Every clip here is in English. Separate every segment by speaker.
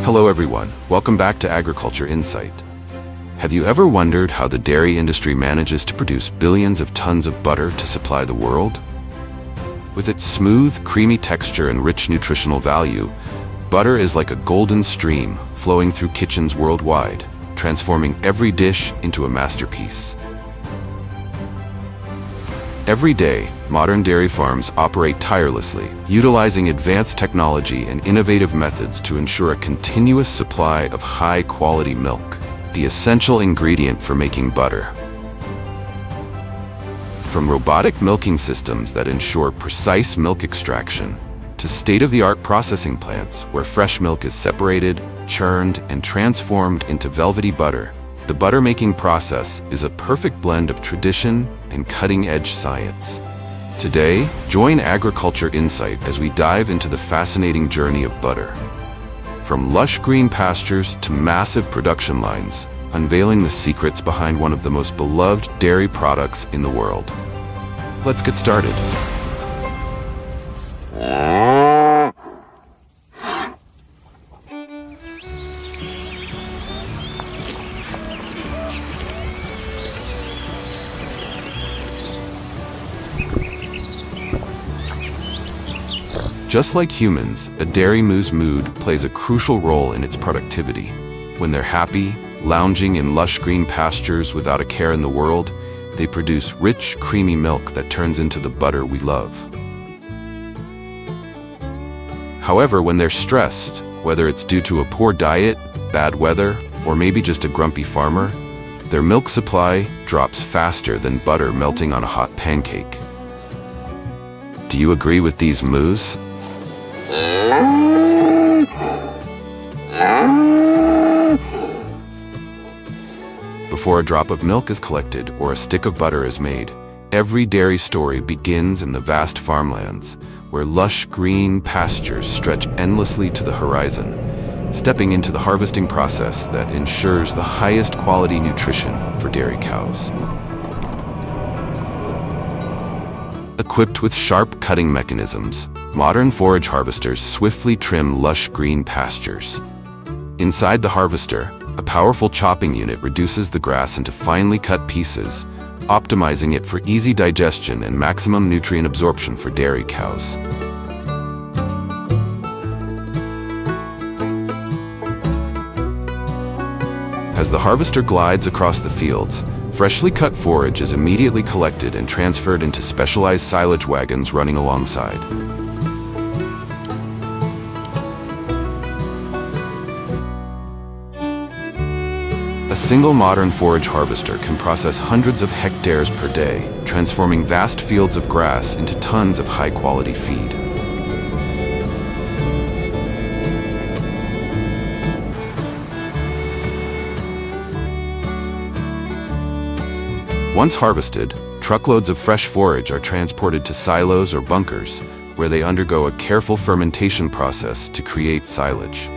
Speaker 1: Hello everyone, welcome back to Agriculture Insight. Have you ever wondered how the dairy industry manages to produce billions of tons of butter to supply the world? With its smooth, creamy texture and rich nutritional value, butter is like a golden stream flowing through kitchens worldwide, transforming every dish into a masterpiece. Every day, modern dairy farms operate tirelessly, utilizing advanced technology and innovative methods to ensure a continuous supply of high-quality milk, the essential ingredient for making butter. From robotic milking systems that ensure precise milk extraction, to state-of-the-art processing plants where fresh milk is separated, churned, and transformed into velvety butter, the butter-making process is a perfect blend of tradition and cutting-edge science. Today, join Agriculture Insight as we dive into the fascinating journey of butter. From lush green pastures to massive production lines, unveiling the secrets behind one of the most beloved dairy products in the world. Let's get started. Just like humans, a dairy moo's mood plays a crucial role in its productivity. When they're happy, lounging in lush green pastures without a care in the world, they produce rich, creamy milk that turns into the butter we love. However, when they're stressed, whether it's due to a poor diet, bad weather, or maybe just a grumpy farmer, their milk supply drops faster than butter melting on a hot pancake. Do you agree with these moos? Before a drop of milk is collected or a stick of butter is made, every dairy story begins in the vast farmlands, where lush green pastures stretch endlessly to the horizon, stepping into the harvesting process that ensures the highest quality nutrition for dairy cows. Equipped with sharp cutting mechanisms, modern forage harvesters swiftly trim lush green pastures. Inside the harvester, a powerful chopping unit reduces the grass into finely cut pieces, optimizing it for easy digestion and maximum nutrient absorption for dairy cows. As the harvester glides across the fields, freshly cut forage is immediately collected and transferred into specialized silage wagons running alongside. A single modern forage harvester can process hundreds of hectares per day, transforming vast fields of grass into tons of high-quality feed. Once harvested, truckloads of fresh forage are transported to silos or bunkers, where they undergo a careful fermentation process to create silage.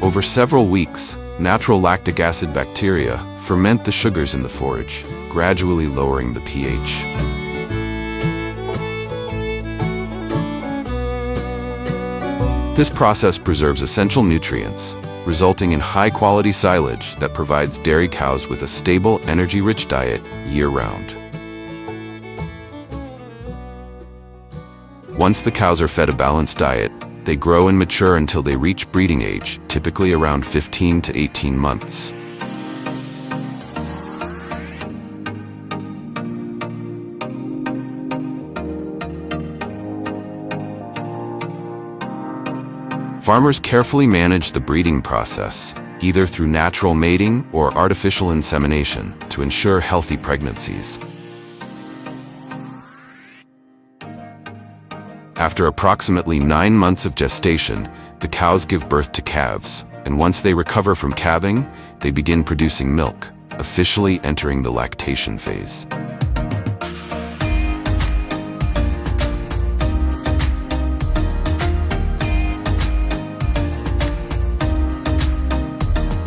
Speaker 1: Over several weeks, natural lactic acid bacteria ferment the sugars in the forage, gradually lowering the pH. This process preserves essential nutrients, resulting in high-quality silage that provides dairy cows with a stable, energy-rich diet year-round. Once the cows are fed a balanced diet, they grow and mature until they reach breeding age, typically around 15 to 18 months. Farmers carefully manage the breeding process, either through natural mating or artificial insemination, to ensure healthy pregnancies. After approximately 9 months of gestation, the cows give birth to calves, and once they recover from calving, they begin producing milk, officially entering the lactation phase.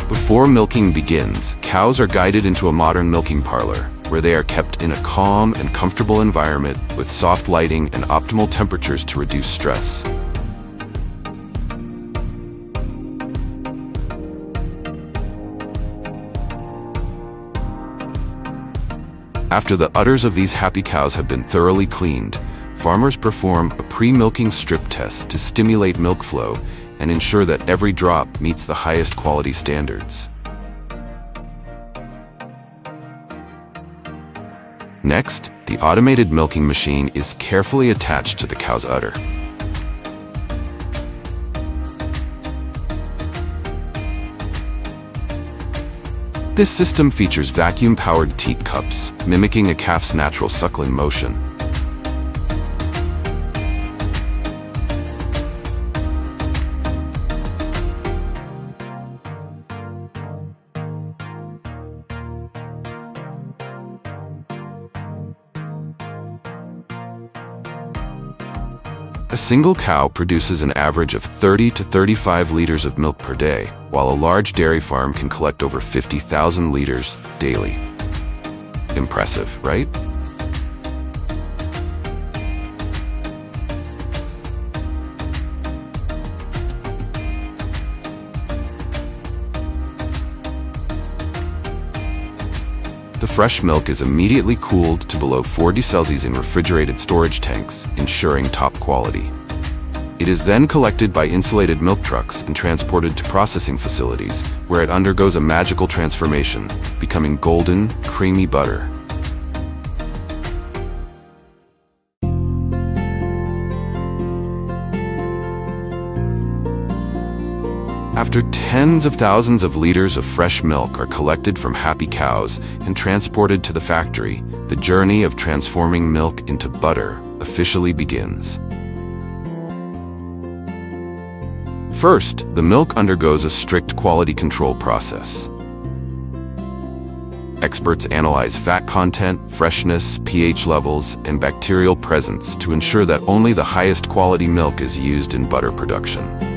Speaker 1: Before milking begins, cows are guided into a modern milking parlor, where they are kept in a calm and comfortable environment with soft lighting and optimal temperatures to reduce stress. After the udders of these happy cows have been thoroughly cleaned, farmers perform a pre-milking strip test to stimulate milk flow and ensure that every drop meets the highest quality standards. Next, the automated milking machine is carefully attached to the cow's udder. This system features vacuum-powered teat cups, mimicking a calf's natural suckling motion. A single cow produces an average of 30 to 35 liters of milk per day, while a large dairy farm can collect over 50,000 liters daily. Impressive, right? The fresh milk is immediately cooled to below 40 Celsius in refrigerated storage tanks, ensuring top quality. It is then collected by insulated milk trucks and transported to processing facilities, where it undergoes a magical transformation, becoming golden, creamy butter. After tens of thousands of liters of fresh milk are collected from happy cows and transported to the factory, the journey of transforming milk into butter officially begins. First, the milk undergoes a strict quality control process. Experts analyze fat content, freshness, pH levels, and bacterial presence to ensure that only the highest quality milk is used in butter production.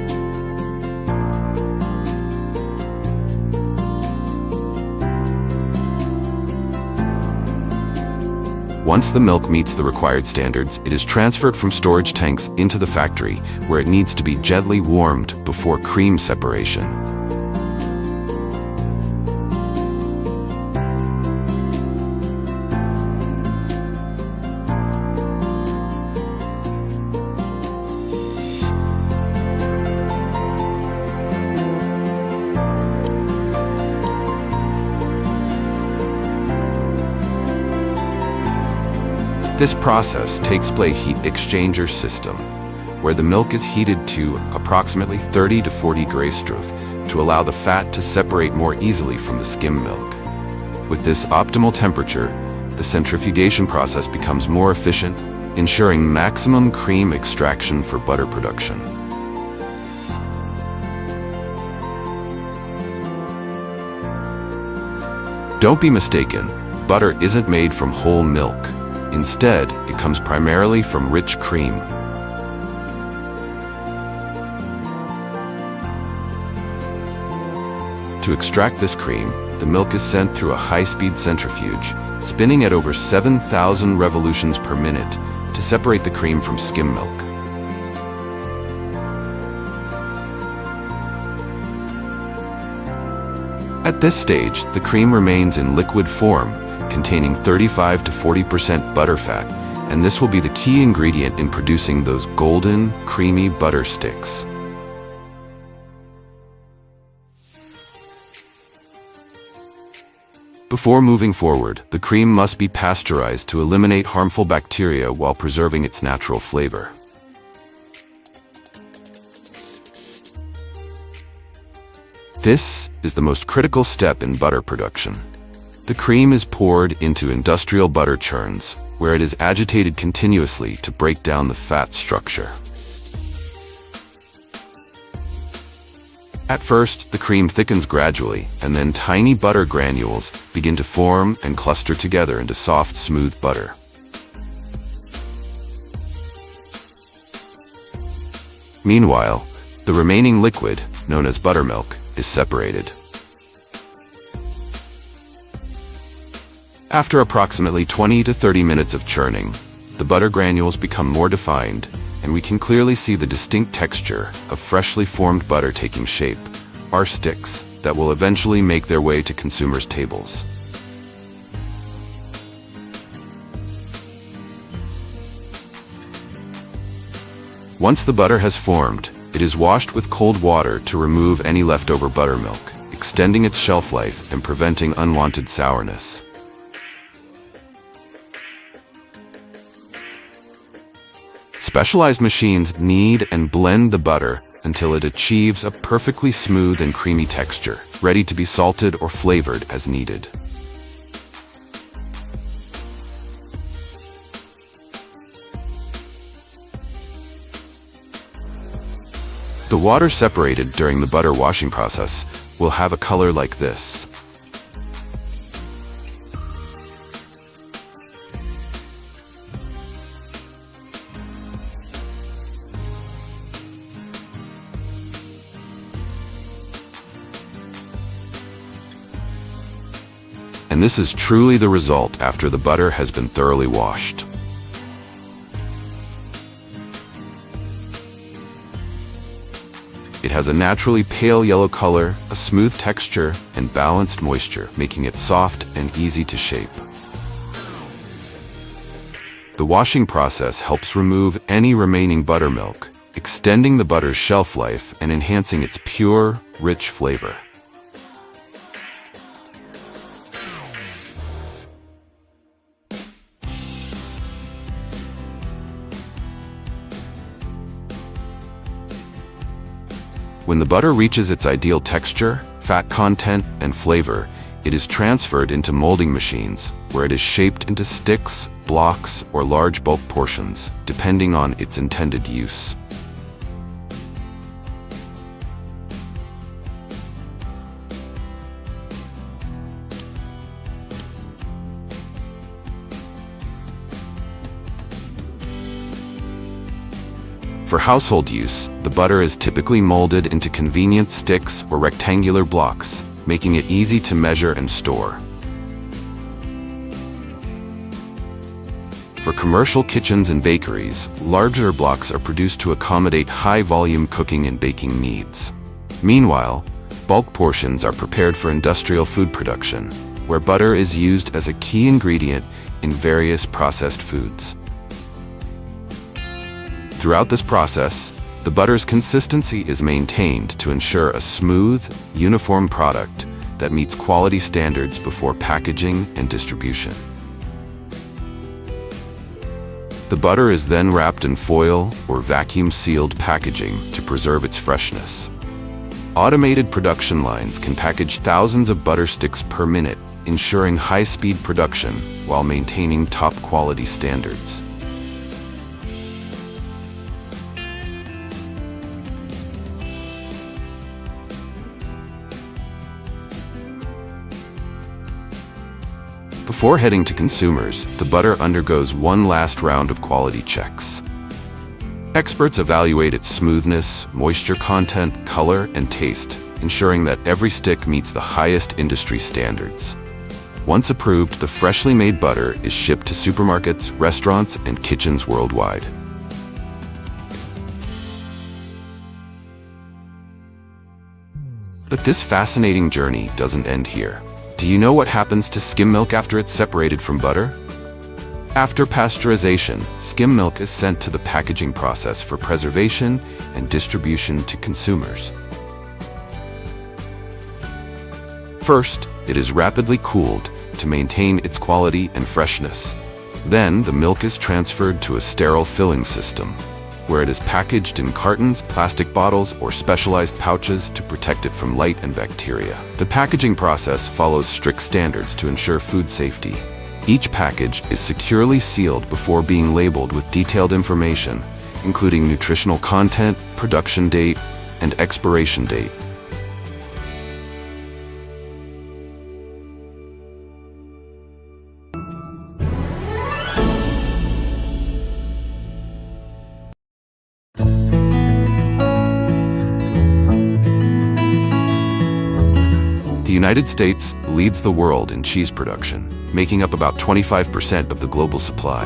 Speaker 1: Once the milk meets the required standards, it is transferred from storage tanks into the factory, where it needs to be gently warmed before cream separation. This process takes place in a heat exchanger system, where the milk is heated to approximately 30 to 40 Graustroth to allow the fat to separate more easily from the skim milk. With this optimal temperature, the centrifugation process becomes more efficient, ensuring maximum cream extraction for butter production. Don't be mistaken, butter isn't made from whole milk. Instead, it comes primarily from rich cream. To extract this cream, the milk is sent through a high-speed centrifuge, spinning at over 7,000 revolutions per minute to separate the cream from skim milk. At this stage, the cream remains in liquid form, containing 35 to 40% butterfat, and this will be the key ingredient in producing those golden, creamy butter sticks. Before moving forward, the cream must be pasteurized to eliminate harmful bacteria while preserving its natural flavor. This is the most critical step in butter production. The cream is poured into industrial butter churns, where it is agitated continuously to break down the fat structure. At first, the cream thickens gradually, and then tiny butter granules begin to form and cluster together into soft, smooth butter. Meanwhile, the remaining liquid, known as buttermilk, is separated. After approximately 20 to 30 minutes of churning, the butter granules become more defined, and we can clearly see the distinct texture of freshly formed butter taking shape, our sticks, that will eventually make their way to consumers' tables. Once the butter has formed, it is washed with cold water to remove any leftover buttermilk, extending its shelf life and preventing unwanted sourness. Specialized machines knead and blend the butter until it achieves a perfectly smooth and creamy texture, ready to be salted or flavored as needed. The water separated during the butter washing process will have a color like this. And this is truly the result after the butter has been thoroughly washed. It has a naturally pale yellow color, a smooth texture, and balanced moisture, making it soft and easy to shape. The washing process helps remove any remaining buttermilk, extending the butter's shelf life and enhancing its pure, rich flavor. When the butter reaches its ideal texture, fat content, and flavor, it is transferred into molding machines, where it is shaped into sticks, blocks, or large bulk portions, depending on its intended use. For household use, the butter is typically molded into convenient sticks or rectangular blocks, making it easy to measure and store. For commercial kitchens and bakeries, larger blocks are produced to accommodate high-volume cooking and baking needs. Meanwhile, bulk portions are prepared for industrial food production, where butter is used as a key ingredient in various processed foods. Throughout this process, the butter's consistency is maintained to ensure a smooth, uniform product that meets quality standards before packaging and distribution. The butter is then wrapped in foil or vacuum-sealed packaging to preserve its freshness. Automated production lines can package thousands of butter sticks per minute, ensuring high-speed production while maintaining top-quality standards. Before heading to consumers, the butter undergoes one last round of quality checks. Experts evaluate its smoothness, moisture content, color, and taste, ensuring that every stick meets the highest industry standards. Once approved, the freshly made butter is shipped to supermarkets, restaurants, and kitchens worldwide. But this fascinating journey doesn't end here. Do you know what happens to skim milk after it's separated from butter? After pasteurization, skim milk is sent to the packaging process for preservation and distribution to consumers. First, it is rapidly cooled to maintain its quality and freshness. Then, the milk is transferred to a sterile filling system, where it is packaged in cartons, plastic bottles, or specialized pouches to protect it from light and bacteria. The packaging process follows strict standards to ensure food safety. Each package is securely sealed before being labeled with detailed information, including nutritional content, production date, and expiration date. The United States leads the world in cheese production, making up about 25% of the global supply.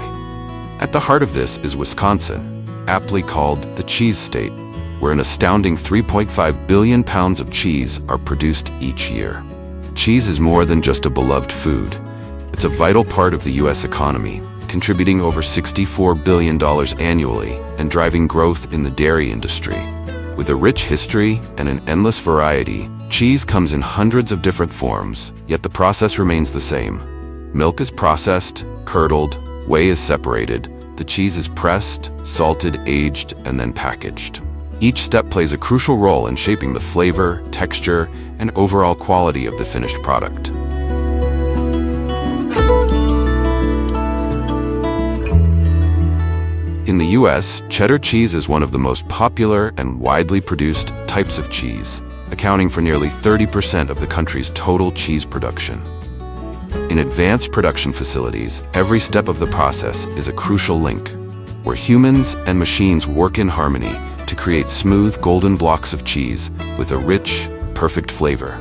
Speaker 1: At the heart of this is Wisconsin, aptly called the cheese state, where an astounding 3.5 billion pounds of cheese are produced each year. Cheese is more than just a beloved food. It's a vital part of the U.S. economy, contributing over $64 billion annually and driving growth in the dairy industry. With a rich history and an endless variety, cheese comes in hundreds of different forms, yet the process remains the same. Milk is processed, curdled, whey is separated, the cheese is pressed, salted, aged, and then packaged. Each step plays a crucial role in shaping the flavor, texture, and overall quality of the finished product. In the US, cheddar cheese is one of the most popular and widely produced types of cheese, accounting for nearly 30% of the country's total cheese production. In advanced production facilities, every step of the process is a crucial link, where humans and machines work in harmony to create smooth, golden blocks of cheese with a rich, perfect flavor.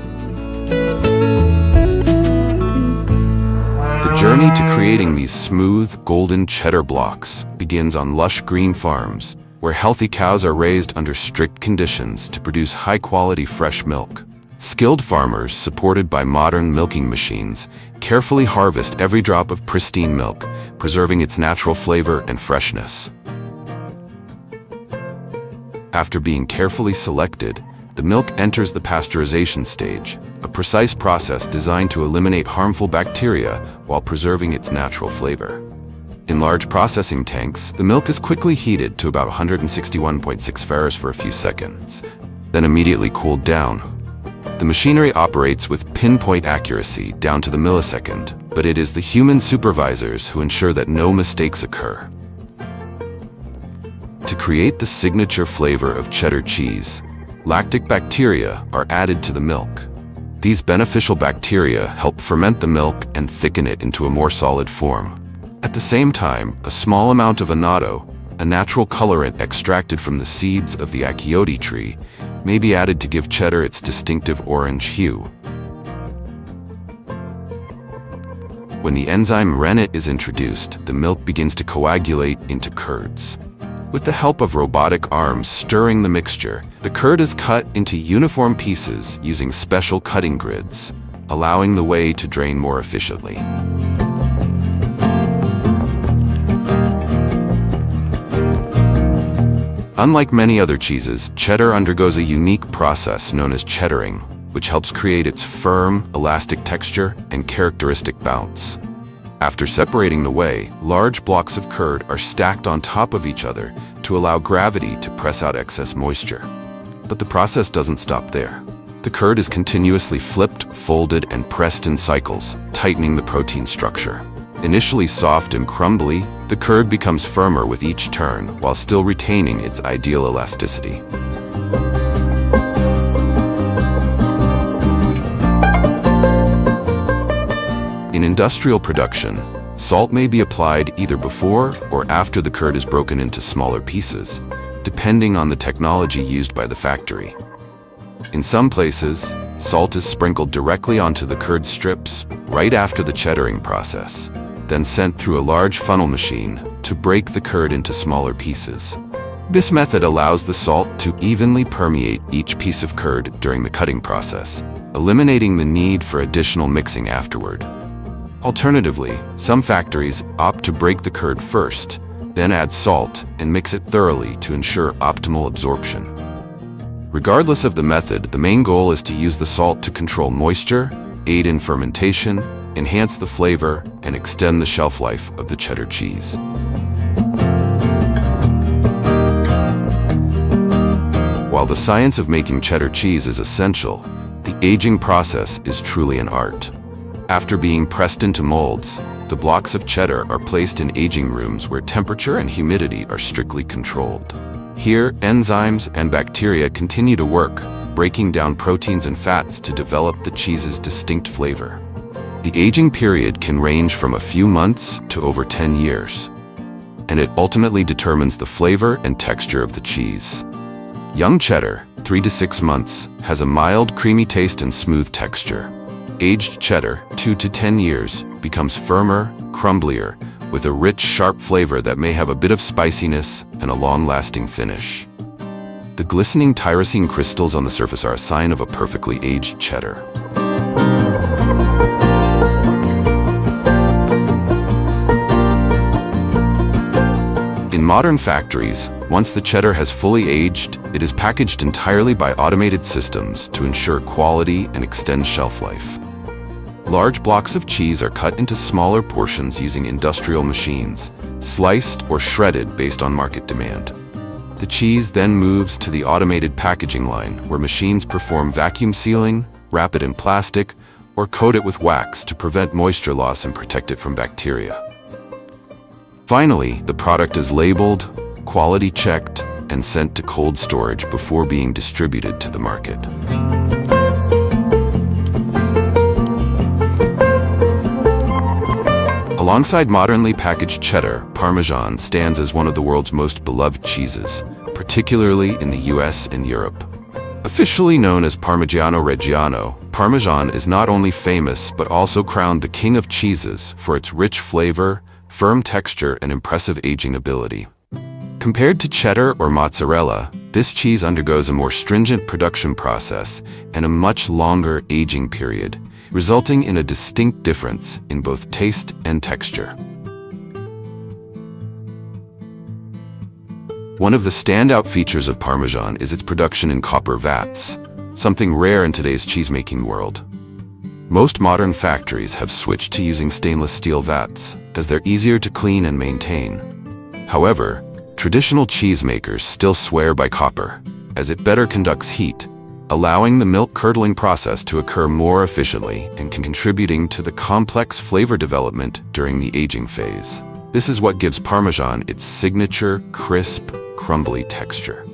Speaker 1: The journey to creating these smooth, golden cheddar blocks begins on lush green farms, where healthy cows are raised under strict conditions to produce high-quality fresh milk. Skilled farmers, supported by modern milking machines, carefully harvest every drop of pristine milk, preserving its natural flavor and freshness. After being carefully selected, the milk enters the pasteurization stage, a precise process designed to eliminate harmful bacteria while preserving its natural flavor. In large processing tanks, the milk is quickly heated to about 161.6 Fahrenheit for a few seconds, then immediately cooled down. The machinery operates with pinpoint accuracy down to the millisecond, but it is the human supervisors who ensure that no mistakes occur. To create the signature flavor of cheddar cheese, lactic bacteria are added to the milk. These beneficial bacteria help ferment the milk and thicken it into a more solid form. At the same time, a small amount of annatto, a natural colorant extracted from the seeds of the achiote tree, may be added to give cheddar its distinctive orange hue. When the enzyme rennet is introduced, the milk begins to coagulate into curds. With the help of robotic arms stirring the mixture, the curd is cut into uniform pieces using special cutting grids, allowing the whey to drain more efficiently. Unlike many other cheeses, cheddar undergoes a unique process known as cheddaring, which helps create its firm, elastic texture and characteristic bounce. After separating the whey, large blocks of curd are stacked on top of each other to allow gravity to press out excess moisture. But the process doesn't stop there. The curd is continuously flipped, folded, and pressed in cycles, tightening the protein structure. Initially soft and crumbly, the curd becomes firmer with each turn while still retaining its ideal elasticity. In industrial production, salt may be applied either before or after the curd is broken into smaller pieces, depending on the technology used by the factory. In some places, salt is sprinkled directly onto the curd strips right after the cheddaring process, then sent through a large funnel machine to break the curd into smaller pieces. This method allows the salt to evenly permeate each piece of curd during the cutting process, eliminating the need for additional mixing afterward. Alternatively, some factories opt to break the curd first, then add salt and mix it thoroughly to ensure optimal absorption. Regardless of the method, the main goal is to use the salt to control moisture, aid in fermentation, enhance the flavor, and extend the shelf life of the cheddar cheese. While the science of making cheddar cheese is essential, the aging process is truly an art. After being pressed into molds, the blocks of cheddar are placed in aging rooms where temperature and humidity are strictly controlled. Here, enzymes and bacteria continue to work, breaking down proteins and fats to develop the cheese's distinct flavor. The aging period can range from a few months to over 10 years, and it ultimately determines the flavor and texture of the cheese. Young cheddar, 3 to 6 months, has a mild, creamy taste and smooth texture. Aged cheddar, 2 to 10 years, becomes firmer, crumblier, with a rich, sharp flavor that may have a bit of spiciness and a long-lasting finish. The glistening tyrosine crystals on the surface are a sign of a perfectly aged cheddar. In modern factories, once the cheddar has fully aged, it is packaged entirely by automated systems to ensure quality and extend shelf life. Large blocks of cheese are cut into smaller portions using industrial machines, sliced or shredded based on market demand. The cheese then moves to the automated packaging line, where machines perform vacuum sealing, wrap it in plastic, or coat it with wax to prevent moisture loss and protect it from bacteria. Finally, the product is labeled, quality checked, and sent to cold storage before being distributed to the market. Alongside modernly packaged cheddar, Parmesan stands as one of the world's most beloved cheeses, particularly in the US and Europe. Officially known as Parmigiano Reggiano, Parmesan is not only famous but also crowned the king of cheeses for its rich flavor, firm texture, and impressive aging ability. Compared to cheddar or mozzarella, this cheese undergoes a more stringent production process and a much longer aging period, resulting in a distinct difference in both taste and texture. One of the standout features of Parmesan is its production in copper vats, something rare in today's cheesemaking world. Most modern factories have switched to using stainless steel vats, as they're easier to clean and maintain. However, traditional cheesemakers still swear by copper, as it better conducts heat, allowing the milk curdling process to occur more efficiently and contributing to the complex flavor development during the aging phase. This is what gives Parmesan its signature, crisp, crumbly texture.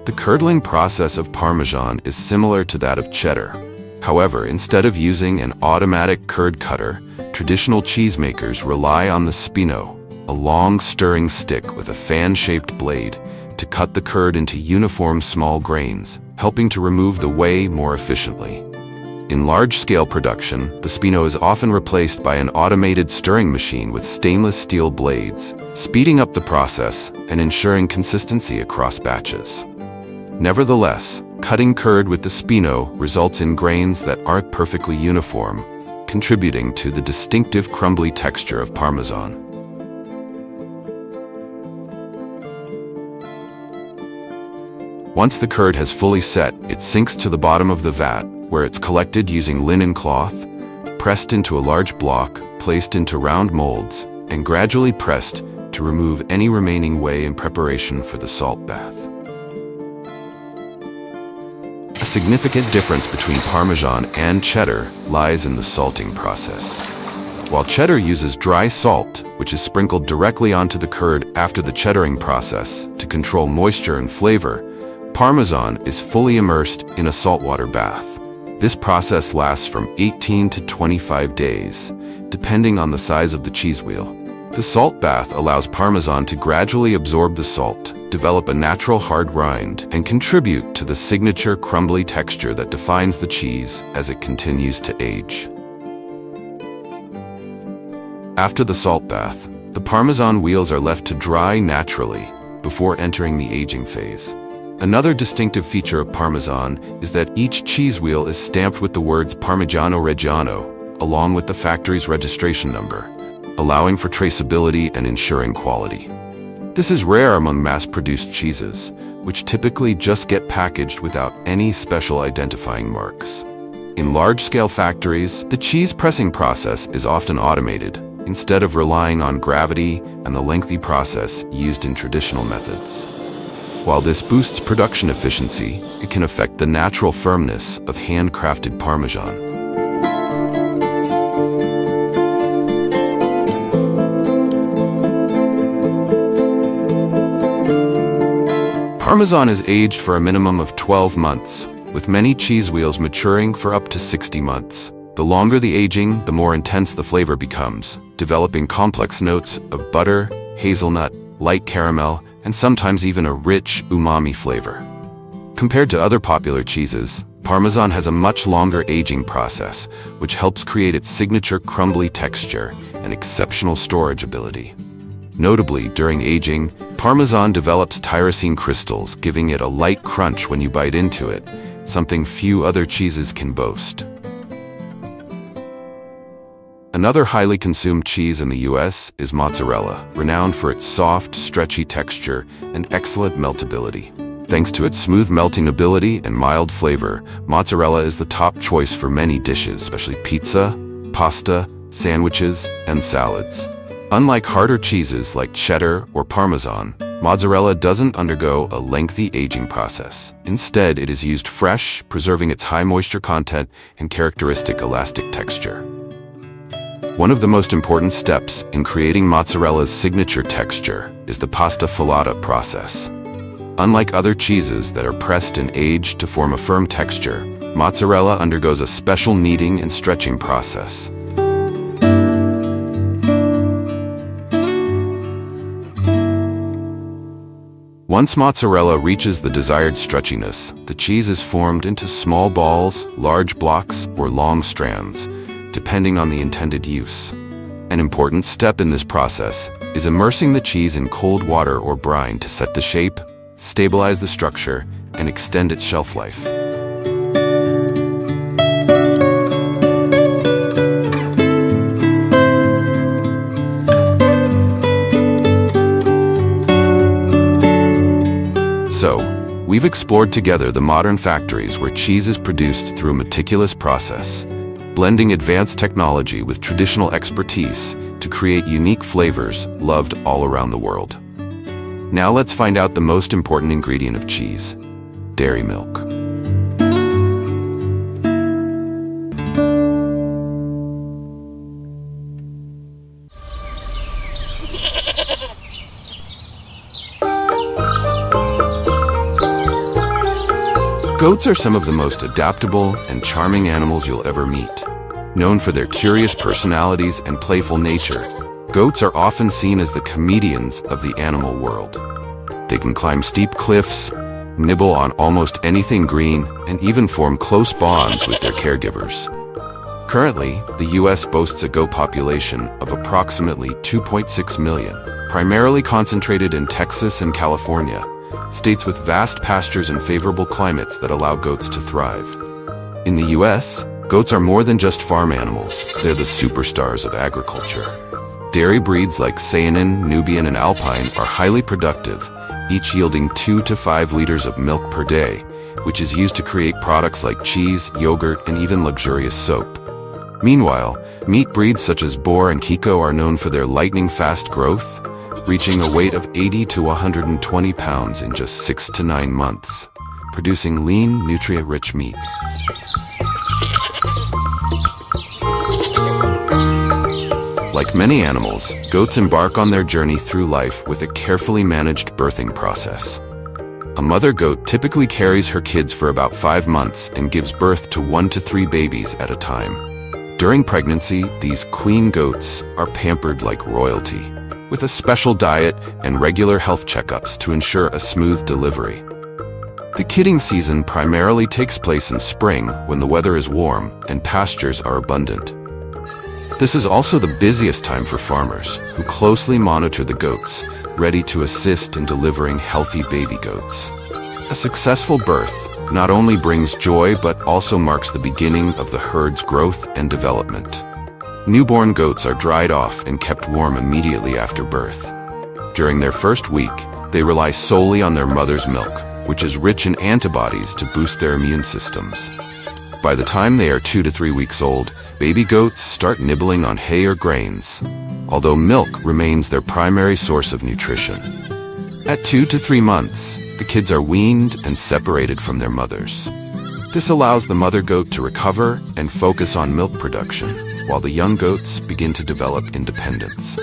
Speaker 1: The curdling process of Parmesan is similar to that of cheddar. However, instead of using an automatic curd cutter, traditional cheesemakers rely on the spino, a long stirring stick with a fan-shaped blade, to cut the curd into uniform small grains, helping to remove the whey more efficiently. In large-scale production, the spino is often replaced by an automated stirring machine with stainless steel blades, speeding up the process and ensuring consistency across batches. Nevertheless, cutting curd with the spino results in grains that aren't perfectly uniform, contributing to the distinctive crumbly texture of Parmesan. Once the curd has fully set, it sinks to the bottom of the vat, where it's collected using linen cloth, pressed into a large block, placed into round molds, and gradually pressed to remove any remaining whey in preparation for the salt bath. A significant difference between Parmesan and cheddar lies in the salting process. While cheddar uses dry salt, which is sprinkled directly onto the curd after the cheddaring process to control moisture and flavor, Parmesan is fully immersed in a saltwater bath. This process lasts from 18 to 25 days, depending on the size of the cheese wheel. The salt bath allows Parmesan to gradually absorb the salt, develop a natural hard rind, and contribute to the signature crumbly texture that defines the cheese as it continues to age. After the salt bath, the Parmesan wheels are left to dry naturally before entering the aging phase. Another distinctive feature of Parmesan is that each cheese wheel is stamped with the words Parmigiano Reggiano, along with the factory's registration number, allowing for traceability and ensuring quality. This is rare among mass-produced cheeses, which typically just get packaged without any special identifying marks. In large-scale factories, the cheese pressing process is often automated, instead of relying on gravity and the lengthy process used in traditional methods. While this boosts production efficiency, it can affect the natural firmness of handcrafted Parmesan. Parmesan is aged for a minimum of 12 months, with many cheese wheels maturing for up to 60 months. The longer the aging, the more intense the flavor becomes, developing complex notes of butter, hazelnut, light caramel, and sometimes even a rich, umami flavor. Compared to other popular cheeses, Parmesan has a much longer aging process, which helps create its signature crumbly texture and exceptional storage ability. Notably, during aging, Parmesan develops tyrosine crystals, giving it a light crunch when you bite into it, something few other cheeses can boast. Another highly consumed cheese in the US is mozzarella, renowned for its soft, stretchy texture and excellent meltability. Thanks to its smooth melting ability and mild flavor, mozzarella is the top choice for many dishes, especially pizza, pasta, sandwiches, and salads. Unlike harder cheeses like cheddar or Parmesan, mozzarella doesn't undergo a lengthy aging process. Instead, it is used fresh, preserving its high moisture content and characteristic elastic texture. One of the most important steps in creating mozzarella's signature texture is the pasta filata process. Unlike other cheeses that are pressed and aged to form a firm texture, mozzarella undergoes a special kneading and stretching process. Once mozzarella reaches the desired stretchiness, the cheese is formed into small balls, large blocks, or long strands, depending on the intended use. An important step in this process is immersing the cheese in cold water or brine to set the shape, stabilize the structure, and extend its shelf life. So, we've explored together the modern factories where cheese is produced through a meticulous process, blending advanced technology with traditional expertise to create unique flavors loved all around the world. Now let's find out the most important ingredient of cheese: dairy milk. Goats are some of the most adaptable and charming animals you'll ever meet. Known for their curious personalities and playful nature, goats are often seen as the comedians of the animal world. They can climb steep cliffs, nibble on almost anything green, and even form close bonds with their caregivers. Currently, the US boasts a goat population of approximately 2.6 million, primarily concentrated in Texas and California, states with vast pastures and favorable climates that allow goats to thrive. In the US, goats are more than just farm animals. They're the superstars of agriculture. Dairy breeds like Saanen, Nubian, and Alpine are highly productive, each yielding 2 to 5 liters of milk per day, which is used to create products like cheese, yogurt, and even luxurious soap. Meanwhile, meat breeds such as Boer and Kiko are known for their lightning-fast growth, reaching a weight of 80 to 120 pounds in just 6 to 9 months, producing lean, nutrient-rich meat. Like many animals, goats embark on their journey through life with a carefully managed birthing process. A mother goat typically carries her kids for about 5 months and gives birth to 1 to 3 babies at a time. During pregnancy, these queen goats are pampered like royalty, with a special diet and regular health checkups to ensure a smooth delivery. The kidding season primarily takes place in spring when the weather is warm and pastures are abundant. This is also the busiest time for farmers, who closely monitor the goats, ready to assist in delivering healthy baby goats. A successful birth not only brings joy but also marks the beginning of the herd's growth and development. Newborn goats are dried off and kept warm immediately after birth. During their first week, they rely solely on their mother's milk, which is rich in antibodies to boost their immune systems. By the time they are 2 to 3 weeks old, baby goats start nibbling on hay or grains, although milk remains their primary source of nutrition. At 2 to 3 months, the kids are weaned and separated from their mothers. This allows the mother goat to recover and focus on milk production, while the young goats begin to develop independence.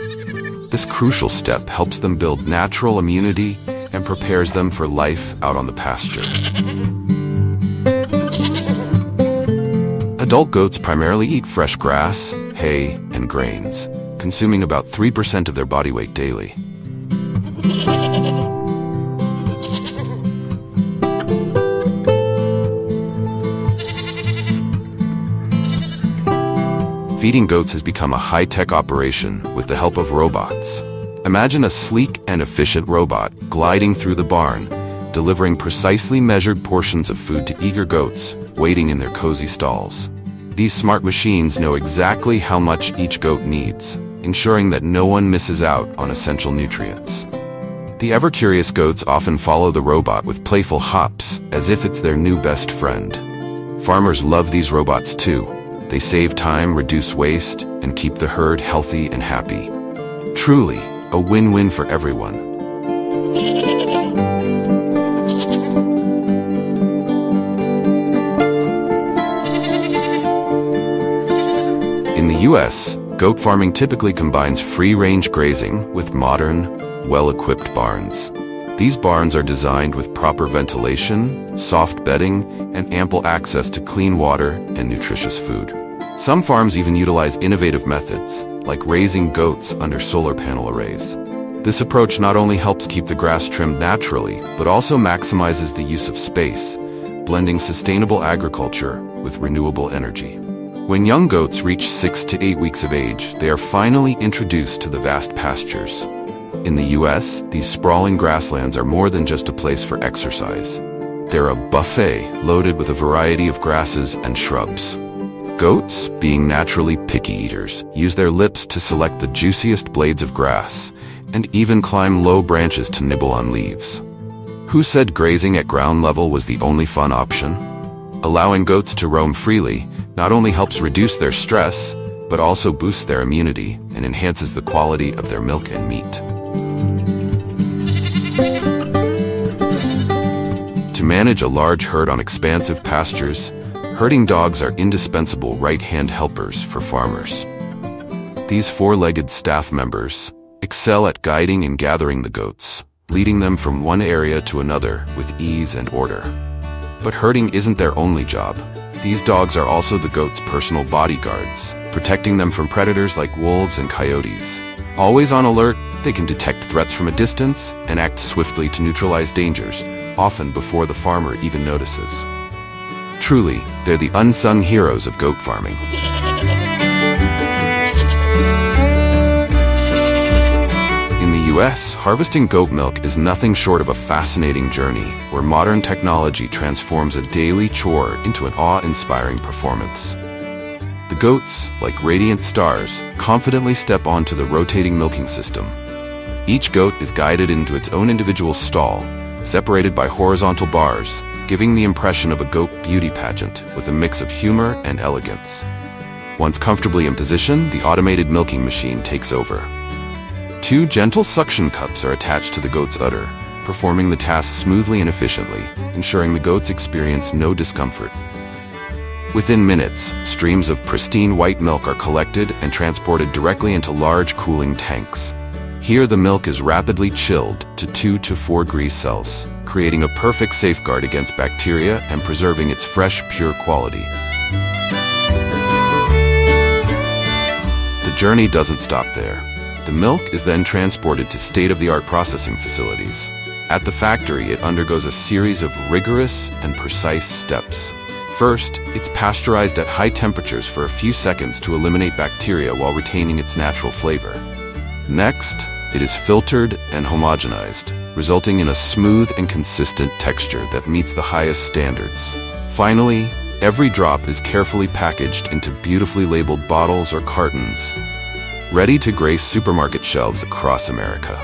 Speaker 1: This crucial step helps them build natural immunity and prepares them for life out on the pasture. Adult goats primarily eat fresh grass, hay, and grains, consuming about 3% of their body weight daily. Feeding goats has become a high-tech operation with the help of robots. Imagine a sleek and efficient robot gliding through the barn, delivering precisely measured portions of food to eager goats waiting in their cozy stalls. These smart machines know exactly how much each goat needs, ensuring that no one misses out on essential nutrients. The ever-curious goats often follow the robot with playful hops, as if it's their new best friend. Farmers love these robots too. They save time, reduce waste, and keep the herd healthy and happy. Truly, a win-win for everyone. In the US, goat farming typically combines free-range grazing with modern, well-equipped barns. These barns are designed with proper ventilation, soft bedding, and ample access to clean water and nutritious food. Some farms even utilize innovative methods, like raising goats under solar panel arrays. This approach not only helps keep the grass trimmed naturally, but also maximizes the use of space, blending sustainable agriculture with renewable energy. When young goats reach 6 to 8 weeks of age, they are finally introduced to the vast pastures. In the US, these sprawling grasslands are more than just a place for exercise. They're a buffet loaded with a variety of grasses and shrubs. Goats, being naturally picky eaters, use their lips to select the juiciest blades of grass, and even climb low branches to nibble on leaves. Who said grazing at ground level was the only fun option? Allowing goats to roam freely not only helps reduce their stress, but also boosts their immunity and enhances the quality of their milk and meat. To manage a large herd on expansive pastures, herding dogs are indispensable right-hand helpers for farmers. These four-legged staff members excel at guiding and gathering the goats, leading them from one area to another with ease and order. But herding isn't their only job. These dogs are also the goats' personal bodyguards, protecting them from predators like wolves and coyotes. Always on alert, they can detect threats from a distance and act swiftly to neutralize dangers, often before the farmer even notices. Truly, they're the unsung heroes of goat farming. In the US, harvesting goat milk is nothing short of a fascinating journey where modern technology transforms a daily chore into an awe-inspiring performance. The goats, like radiant stars, confidently step onto the rotating milking system. Each goat is guided into its own individual stall, separated by horizontal bars, giving the impression of a goat beauty pageant with a mix of humor and elegance. Once comfortably in position, the automated milking machine takes over. 2 gentle suction cups are attached to the goat's udder, performing the task smoothly and efficiently, ensuring the goats experience no discomfort. Within minutes, streams of pristine white milk are collected and transported directly into large cooling tanks. Here, the milk is rapidly chilled to 2 to 4 degrees Celsius, creating a perfect safeguard against bacteria and preserving its fresh, pure quality. The journey doesn't stop there. The milk is then transported to state-of-the-art processing facilities. At the factory, it undergoes a series of rigorous and precise steps. First, it's pasteurized at high temperatures for a few seconds to eliminate bacteria while retaining its natural flavor. Next, it is filtered and homogenized, resulting in a smooth and consistent texture that meets the highest standards. Finally, every drop is carefully packaged into beautifully labeled bottles or cartons, ready to grace supermarket shelves across America.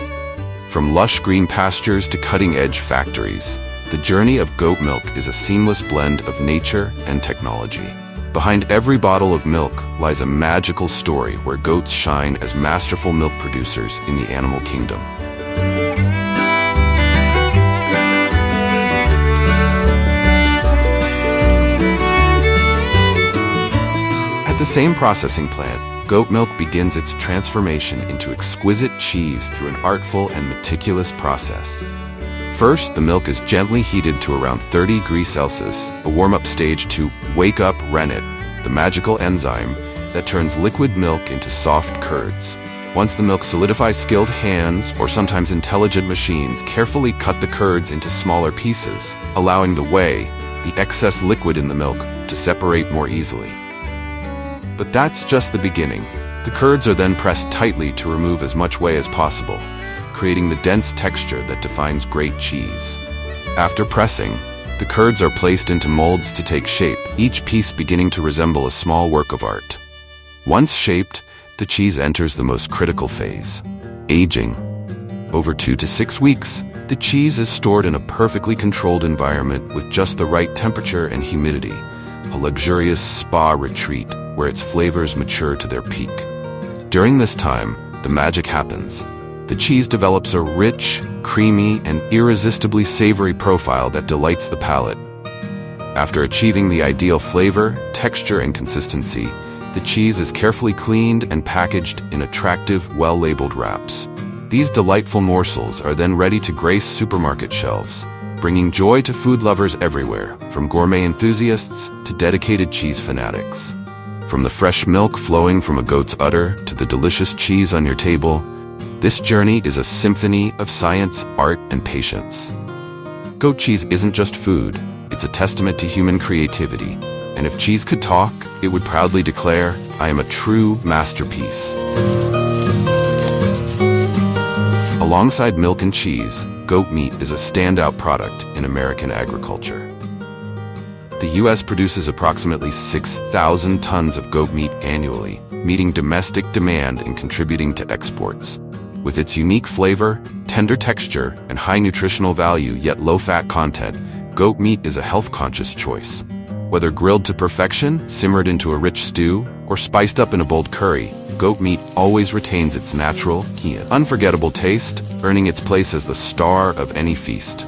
Speaker 1: From lush green pastures to cutting-edge factories, the journey of goat milk is a seamless blend of nature and technology. Behind every bottle of milk lies a magical story where goats shine as masterful milk producers in the animal kingdom. At the same processing plant, goat milk begins its transformation into exquisite cheese through an artful and meticulous process. First, the milk is gently heated to around 30 degrees Celsius, a warm-up stage to wake up rennet, the magical enzyme that turns liquid milk into soft curds. Once the milk solidifies, skilled hands, or sometimes intelligent machines, carefully cut the curds into smaller pieces, allowing the whey, the excess liquid in the milk, to separate more easily. But that's just the beginning. The curds are then pressed tightly to remove as much whey as possible, creating the dense texture that defines great cheese. After pressing, the curds are placed into molds to take shape, each piece beginning to resemble a small work of art. Once shaped, the cheese enters the most critical phase, aging. Over 2 to 6 weeks, the cheese is stored in a perfectly controlled environment with just the right temperature and humidity, a luxurious spa retreat where its flavors mature to their peak. During this time, the magic happens. The cheese develops a rich, creamy, and irresistibly savory profile that delights the palate. After achieving the ideal flavor, texture, and consistency, the cheese is carefully cleaned and packaged in attractive, well-labeled wraps. These delightful morsels are then ready to grace supermarket shelves, bringing joy to food lovers everywhere, from gourmet enthusiasts to dedicated cheese fanatics. From the fresh milk flowing from a goat's udder to the delicious cheese on your table, this journey is a symphony of science, art, and patience. Goat cheese isn't just food, it's a testament to human creativity. And if cheese could talk, it would proudly declare, "I am a true masterpiece." Alongside milk and cheese, goat meat is a standout product in American agriculture. The U.S. produces approximately 6,000 tons of goat meat annually, meeting domestic demand and contributing to exports. With its unique flavor, tender texture, and high nutritional value yet low-fat content, goat meat is a health-conscious choice. Whether grilled to perfection, simmered into a rich stew, or spiced up in a bold curry, goat meat always retains its natural, unforgettable taste, earning its place as the star of any feast.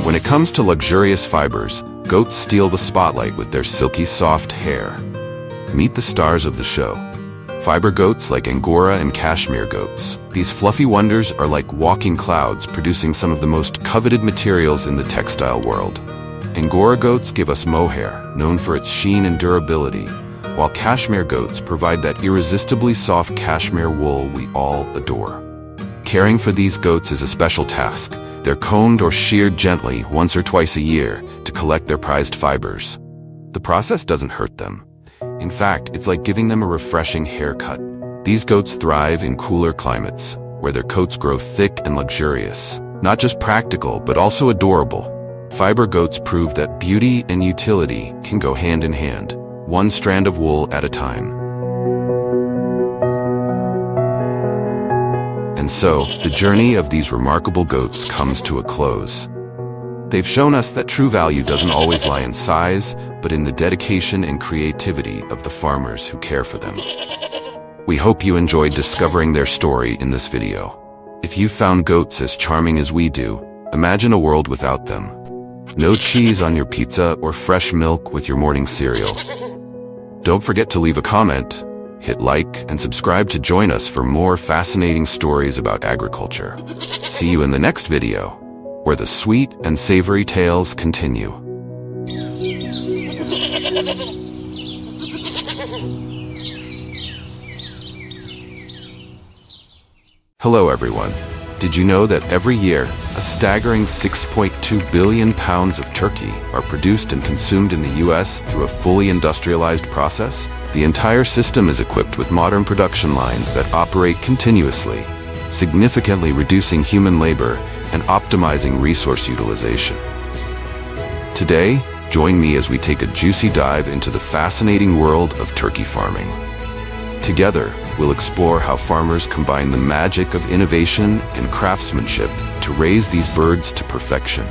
Speaker 1: When it comes to luxurious fibers, goats steal the spotlight with their silky soft hair. Meet the stars of the show. Fiber goats like Angora and Cashmere goats. These fluffy wonders are like walking clouds, producing some of the most coveted materials in the textile world. Angora goats give us mohair, known for its sheen and durability, while Cashmere goats provide that irresistibly soft cashmere wool we all adore. Caring for these goats is a special task. They're combed or sheared gently once or twice a year to collect their prized fibers. The process doesn't hurt them. In fact, it's like giving them a refreshing haircut. These goats thrive in cooler climates, where their coats grow thick and luxurious. Not just practical, but also adorable. Fiber goats prove that beauty and utility can go hand in hand, one strand of wool at a time. And so, the journey of these remarkable goats comes to a close. They've shown us that true value doesn't always lie in size, but in the dedication and creativity of the farmers who care for them. We hope you enjoyed discovering their story in this video. If you found goats as charming as we do, imagine a world without them. No cheese on your pizza or fresh milk with your morning cereal. Don't forget to leave a comment, hit like, and subscribe to join us for more fascinating stories about agriculture. See you in the next video, where the sweet and savory tales continue. Hello everyone. Did you know that every year, a staggering 6.2 billion pounds of turkey are produced and consumed in the US through a fully industrialized process? The entire system is equipped with modern production lines that operate continuously, significantly reducing human labor and optimizing resource utilization. Today, join me as we take a juicy dive into the fascinating world of turkey farming. Together, we'll explore how farmers combine the magic of innovation and craftsmanship to raise these birds to perfection.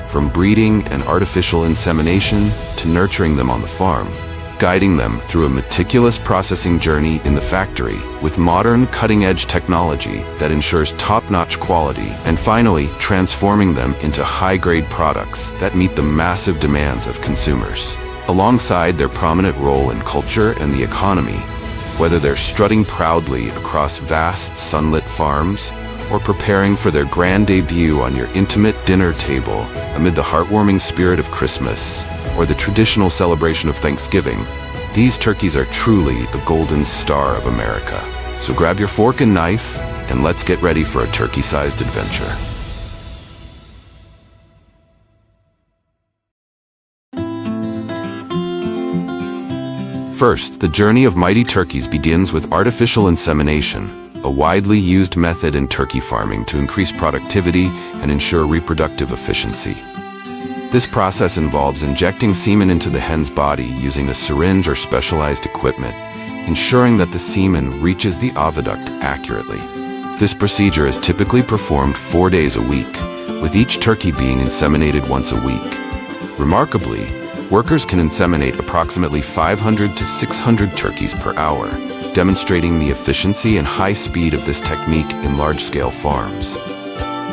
Speaker 1: From breeding and artificial insemination to nurturing them on the farm, guiding them through a meticulous processing journey in the factory with modern cutting-edge technology that ensures top-notch quality, and finally transforming them into high-grade products that meet the massive demands of consumers. Alongside their prominent role in culture and the economy, whether they're strutting proudly across vast sunlit farms or preparing for their grand debut on your intimate dinner table amid the heartwarming spirit of Christmas or the traditional celebration of Thanksgiving, these turkeys are truly the golden star of America. So grab your fork and knife, and let's get ready for a turkey-sized adventure. First, the journey of mighty turkeys begins with artificial insemination, a widely used method in turkey farming to increase productivity and ensure reproductive efficiency. This process involves injecting semen into the hen's body using a syringe or specialized equipment, ensuring that the semen reaches the oviduct accurately. This procedure is typically performed 4 days a week, with each turkey being inseminated once a week. Remarkably, workers can inseminate approximately 500 to 600 turkeys per hour, demonstrating the efficiency and high speed of this technique in large-scale farms.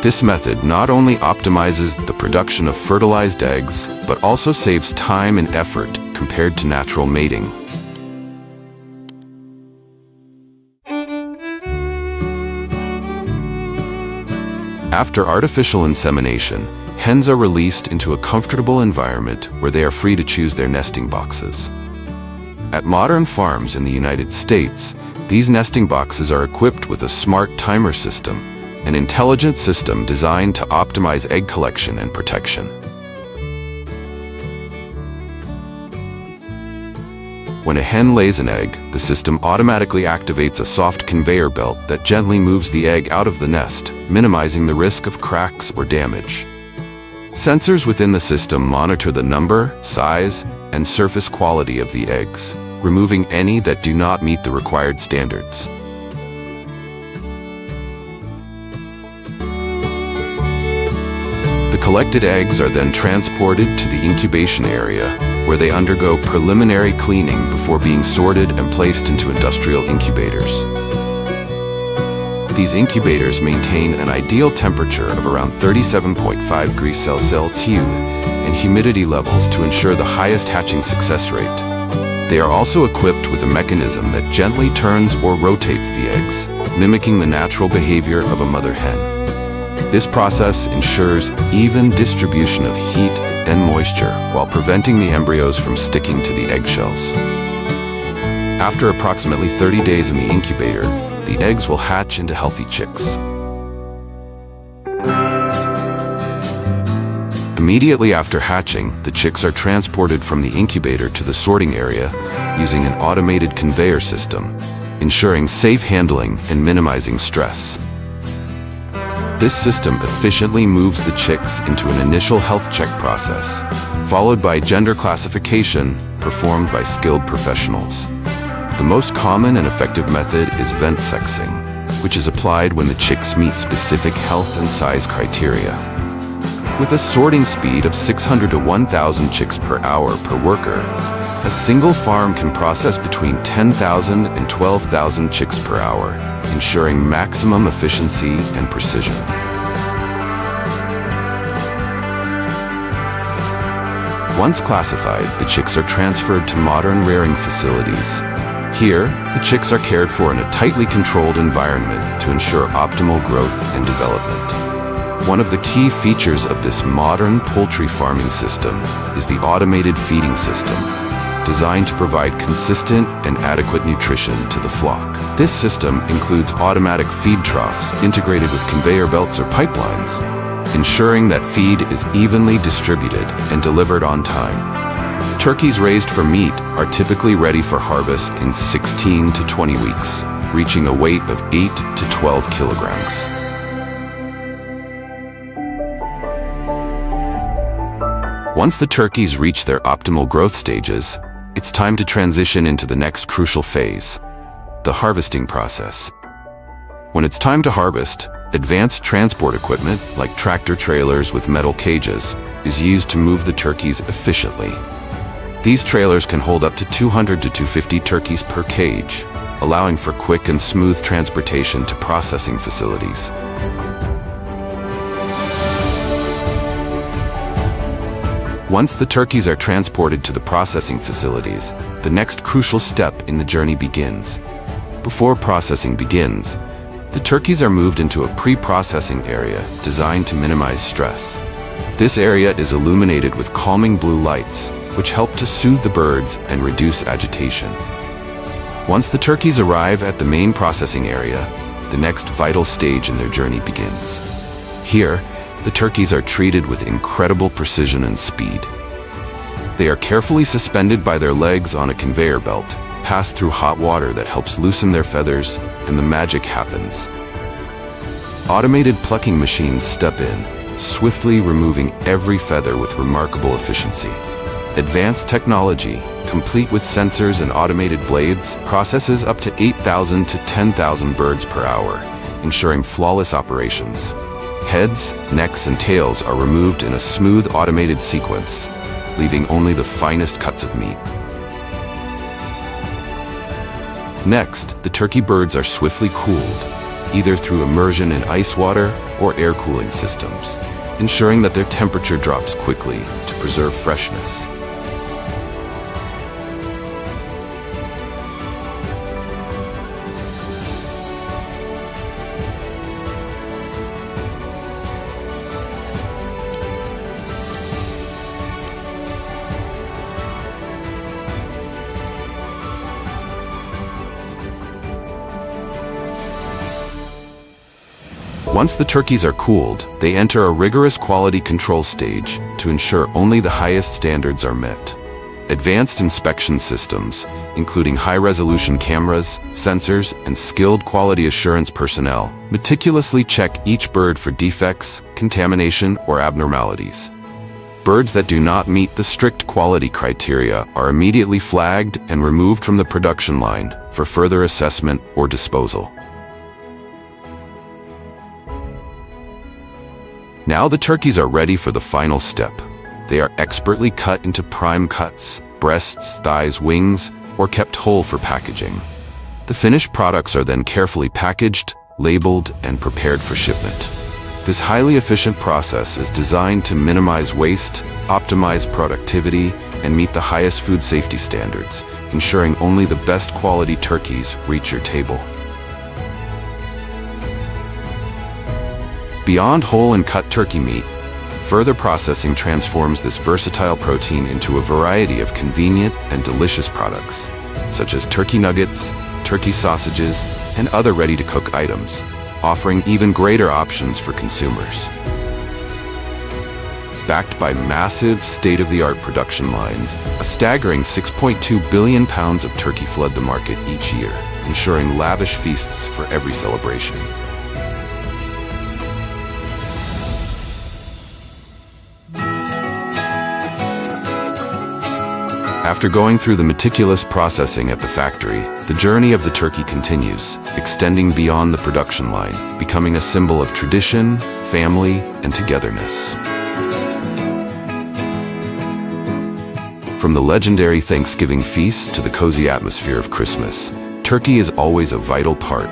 Speaker 1: This method not only optimizes the production of fertilized eggs, but also saves time and effort compared to natural mating. After artificial insemination, hens are released into a comfortable environment where they are free to choose their nesting boxes. At modern farms in the United States, these nesting boxes are equipped with a smart timer system, an intelligent system designed to optimize egg collection and protection. When a hen lays an egg, the system automatically activates a soft conveyor belt that gently moves the egg out of the nest, minimizing the risk of cracks or damage. Sensors within the system monitor the number, size, and surface quality of the eggs, removing any that do not meet the required standards. The collected eggs are then transported to the incubation area, where they undergo preliminary cleaning before being sorted and placed into industrial incubators. These incubators maintain an ideal temperature of around 37.5 degrees Celsius and humidity levels to ensure the highest hatching success rate. They are also equipped with a mechanism that gently turns or rotates the eggs, mimicking the natural behavior of a mother hen. This process ensures even distribution of heat and moisture while preventing the embryos from sticking to the eggshells. After approximately 30 days in the incubator, the eggs will hatch into healthy chicks. Immediately after hatching, the chicks are transported from the incubator to the sorting area using an automated conveyor system, ensuring safe handling and minimizing stress. This system efficiently moves the chicks into an initial health check process, followed by gender classification performed by skilled professionals. The most common and effective method is vent sexing, which is applied when the chicks meet specific health and size criteria. With a sorting speed of 600 to 1,000 chicks per hour per worker, a single farm can process between 10,000 and 12,000 chicks per hour, ensuring maximum efficiency and precision. Once classified, the chicks are transferred to modern rearing facilities. Here, the chicks are cared for in a tightly controlled environment to ensure optimal growth and development. One of the key features of this modern poultry farming system is the automated feeding system, designed to provide consistent and adequate nutrition to the flock. This system includes automatic feed troughs integrated with conveyor belts or pipelines, ensuring that feed is evenly distributed and delivered on time. Turkeys raised for meat are typically ready for harvest in 16 to 20 weeks, reaching a weight of 8 to 12 kilograms. Once the turkeys reach their optimal growth stages, it's time to transition into the next crucial phase, the harvesting process. When it's time to harvest, advanced transport equipment, like tractor trailers with metal cages, is used to move the turkeys efficiently. These trailers can hold up to 200 to 250 turkeys per cage, allowing for quick and smooth transportation to processing facilities. Once the turkeys are transported to the processing facilities, the next crucial step in the journey begins. Before processing begins, the turkeys are moved into a pre-processing area designed to minimize stress. This area is illuminated with calming blue lights, which help to soothe the birds and reduce agitation. Once the turkeys arrive at the main processing area, the next vital stage in their journey begins. Here, the turkeys are treated with incredible precision and speed. They are carefully suspended by their legs on a conveyor belt, passed through hot water that helps loosen their feathers, and the magic happens. Automated plucking machines step in, swiftly removing every feather with remarkable efficiency. Advanced technology, complete with sensors and automated blades, processes up to 8,000 to 10,000 birds per hour, ensuring flawless operations. Heads, necks, and tails are removed in a smooth automated sequence, leaving only the finest cuts of meat. Next, the turkey birds are swiftly cooled, either through immersion in ice water or air cooling systems, ensuring that their temperature drops quickly to preserve freshness. Once the turkeys are cooled, they enter a rigorous quality control stage to ensure only the highest standards are met. Advanced inspection systems, including high-resolution cameras, sensors, and skilled quality assurance personnel, meticulously check each bird for defects, contamination, or abnormalities. Birds that do not meet the strict quality criteria are immediately flagged and removed from the production line for further assessment or disposal. Now the turkeys are ready for the final step. They are expertly cut into prime cuts, breasts, thighs, wings, or kept whole for packaging. The finished products are then carefully packaged, labeled, and prepared for shipment. This highly efficient process is designed to minimize waste, optimize productivity, and meet the highest food safety standards, ensuring only the best quality turkeys reach your table. Beyond whole and cut turkey meat, further processing transforms this versatile protein into a variety of convenient and delicious products, such as turkey nuggets, turkey sausages, and other ready-to-cook items, offering even greater options for consumers. Backed by massive, state-of-the-art production lines, a staggering 6.2 billion pounds of turkey flood the market each year, ensuring lavish feasts for every celebration. After going through the meticulous processing at the factory, the journey of the turkey continues, extending beyond the production line, becoming a symbol of tradition, family, and togetherness. From the legendary Thanksgiving feast to the cozy atmosphere of Christmas, turkey is always a vital part,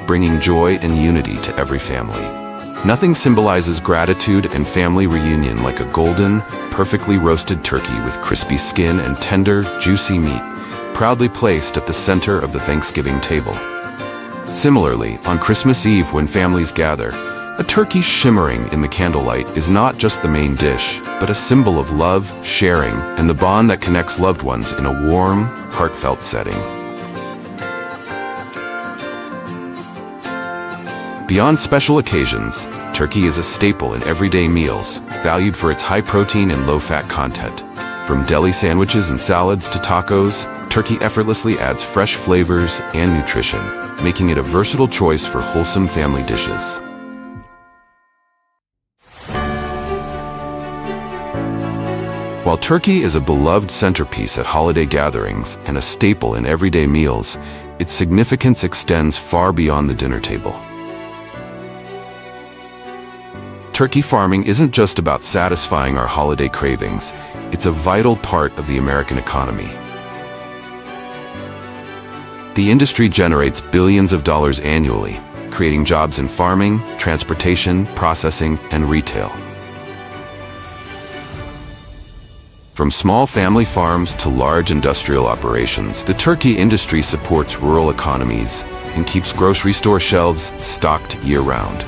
Speaker 1: bringing joy and unity to every family. Nothing symbolizes gratitude and family reunion like a golden, perfectly roasted turkey with crispy skin and tender, juicy meat, proudly placed at the center of the Thanksgiving table. Similarly, on Christmas Eve when families gather, a turkey shimmering in the candlelight is not just the main dish, but a symbol of love, sharing, and the bond that connects loved ones in a warm, heartfelt setting. Beyond special occasions, turkey is a staple in everyday meals, valued for its high protein and low-fat content. From deli sandwiches and salads to tacos, turkey effortlessly adds fresh flavors and nutrition, making it a versatile choice for wholesome family dishes. While turkey is a beloved centerpiece at holiday gatherings and a staple in everyday meals, its significance extends far beyond the dinner table. Turkey farming isn't just about satisfying our holiday cravings, it's a vital part of the American economy. The industry generates billions of dollars annually, creating jobs in farming, transportation, processing, and retail. From small family farms to large industrial operations, the turkey industry supports rural economies and keeps grocery store shelves stocked year-round.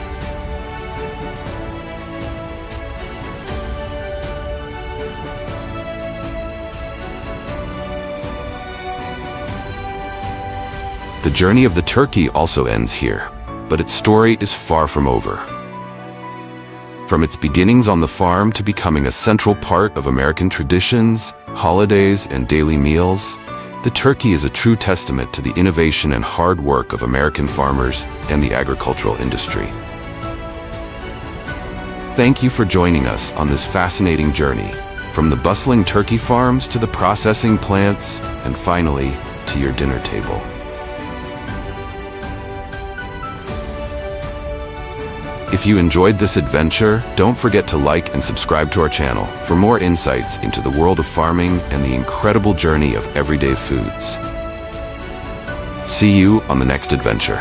Speaker 1: The journey of the turkey also ends here, but its story is far from over. From its beginnings on the farm to becoming a central part of American traditions, holidays, and daily meals, the turkey is a true testament to the innovation and hard work of American farmers and the agricultural industry. Thank you for joining us on this fascinating journey, from the bustling turkey farms to the processing plants, and finally, to your dinner table. If you enjoyed this adventure, don't forget to like and subscribe to our channel for more insights into the world of farming and the incredible journey of everyday foods. See you on the next adventure.